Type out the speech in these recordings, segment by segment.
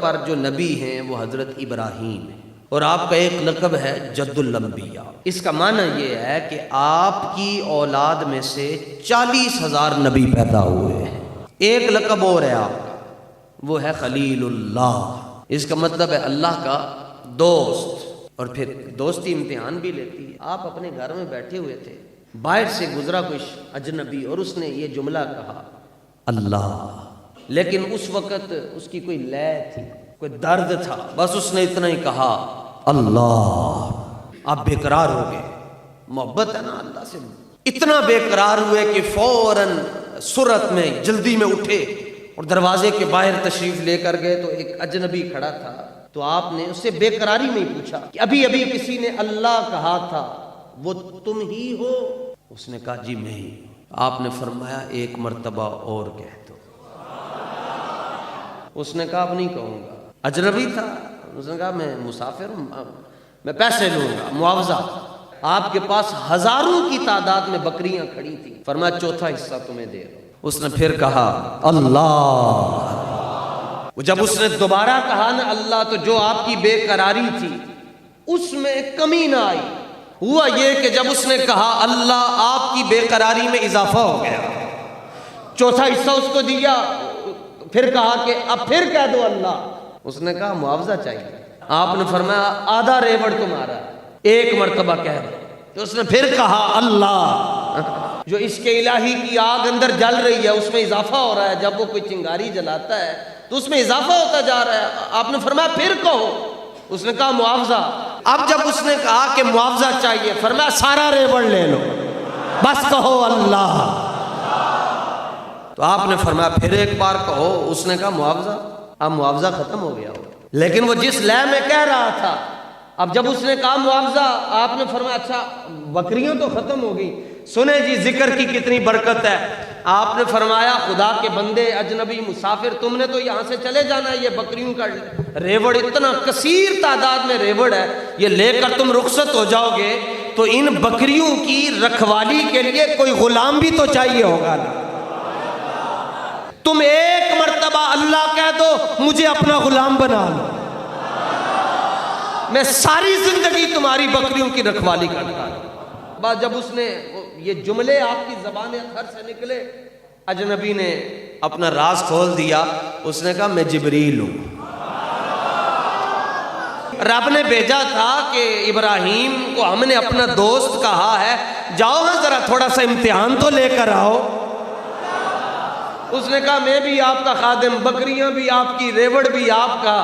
پر جو نبی ہیں وہ حضرت ابراہیم ہیں، اور آپ کا ایک لقب ہے جد الانبیاء۔ اس کا معنی یہ ہے کہ آپ کی اولاد میں سے 40,000 نبی پیدا ہوئے ہیں۔ ایک لقب اور ہے آپ کا، وہ ہے خلیل اللہ۔ اس کا مطلب ہے اللہ کا دوست۔ اور پھر دوستی امتحان بھی لیتی ہے۔ آپ اپنے گھر میں بیٹھے ہوئے تھے، باہر سے گزرا کوئی اجنبی اور اس نے یہ جملہ کہا اللہ، لیکن اس وقت اس کی کوئی لے تھی، کوئی درد تھا، بس اس نے اتنا ہی کہا اللہ۔ آپ بے قرار ہو گئے، محبت ہے نا اللہ سے، اتنا بے قرار ہوئے کہ فوراً سرعت میں جلدی میں اٹھے اور دروازے کے باہر تشریف لے کر گئے تو ایک اجنبی کھڑا تھا، تو آپ نے اس سے بے قراری میں پوچھا کہ ابھی ابھی کسی نے اللہ کہا تھا، وہ تم ہی ہو؟ اس نے کہا جی میں ہی۔ آپ نے فرمایا ایک مرتبہ اور کہہ دو۔ اس نے کہا اب نہیں کہوں گا۔ اجنبی تھا، اس نے کہا میں مسافر ہوں، میں پیسے لوں گا، معاوضہ۔ آپ کے پاس ہزاروں کی تعداد میں بکریاں کھڑی تھیں، فرمایا چوتھا حصہ تمہیں دے رہا ہوں۔ اس نے پھر کہا اللہ۔ جب اس نے دوبارہ کہا نا اللہ، تو جو آپ کی بے قراری تھی اس میں کمی نہ آئی۔ ہوا یہ کہ جب اس نے کہا اللہ، آپ کی بے قراری میں اضافہ ہو گیا، چوتھا حصہ اس کو دیا، پھر کہا کہ اب پھر کہہ دو اللہ۔ اس نے کہا معاوضہ چاہیے۔ آپ نے فرمایا آدھا ریوڑ تمہارا، ایک مرتبہ کہہ دو۔ تو اس نے پھر کہا اللہ۔ جو اس کے الہی کی آگ اندر جل رہی ہے اس میں اضافہ ہو رہا ہے، جب وہ کوئی چنگاری جلاتا ہے تو اس میں اضافہ ہوتا جا رہا ہے۔ آپ نے فرمایا پھر کہو۔ اس نے کہا معاوضہ۔ اب جب اس نے کہا کہ معاوضہ چاہیے، فرمایا سارا ریوڑ لے لو، بس کہو اللہ۔ تو آپ نے فرمایا پھر ایک بار کہو۔ اس نے کہا معاوضہ۔ اب معاوضہ ختم ہو گیا ہو، لیکن وہ جس لے میں کہہ رہا تھا، اب جب اس نے کہا معاوضہ، آپ نے فرمایا اچھا بکریاں تو ختم ہو گئی، سنیں جی ذکر کی کتنی برکت ہے۔ آپ نے فرمایا خدا کے بندے، اجنبی مسافر، تم نے تو یہاں سے چلے جانا ہے، یہ بکریوں کا ریوڑ اتنا کثیر تعداد میں ریوڑ ہے، یہ لے کر تم رخصت ہو جاؤ گے تو ان بکریوں کی رکھوالی کے لیے کوئی غلام بھی تو چاہیے ہوگا نا۔ تم ایک مرتبہ اللہ کہہ دو، مجھے اپنا غلام بنا لو، میں ساری زندگی تمہاری بکریوں کی رکھوالی کرتا ہوں۔ بس جب اس نے یہ جملے آپ کی زبان اطہر سے نکلے، اجنبی نے اپنا راز کھول دیا۔ اس نے کہا میں جبریل ہوں، رب نے بھیجا تھا کہ ابراہیم کو ہم نے اپنا دوست کہا ہے، جاؤ ہاں ذرا تھوڑا سا امتحان تو لے کر آؤ۔ اس نے کہا میں بھی آپ کا خادم، بکریاں بھی آپ کی، ریوڑ بھی آپ کا،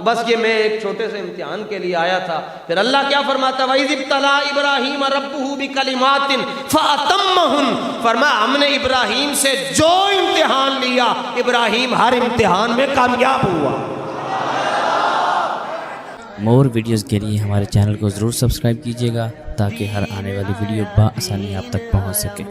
بس یہ میں ایک چھوٹے سے امتحان کے لیے آیا تھا۔ پھر اللہ کیا فرماتا ہے وَإِذِ ابْتَلَىٰ إِبْرَاهِيمَ رَبُّهُ بِكَلِمَاتٍ فَأَتَمَّهُنَّ، فرمایا ہم نے ابراہیم سے جو امتحان لیا، ابراہیم ہر امتحان میں کامیاب ہوا۔ مور ویڈیوز کے لیے ہمارے چینل کو ضرور سبسکرائب کیجیے گا تاکہ ہر آنے والی ویڈیو بآسانی آپ تک پہنچ سکے۔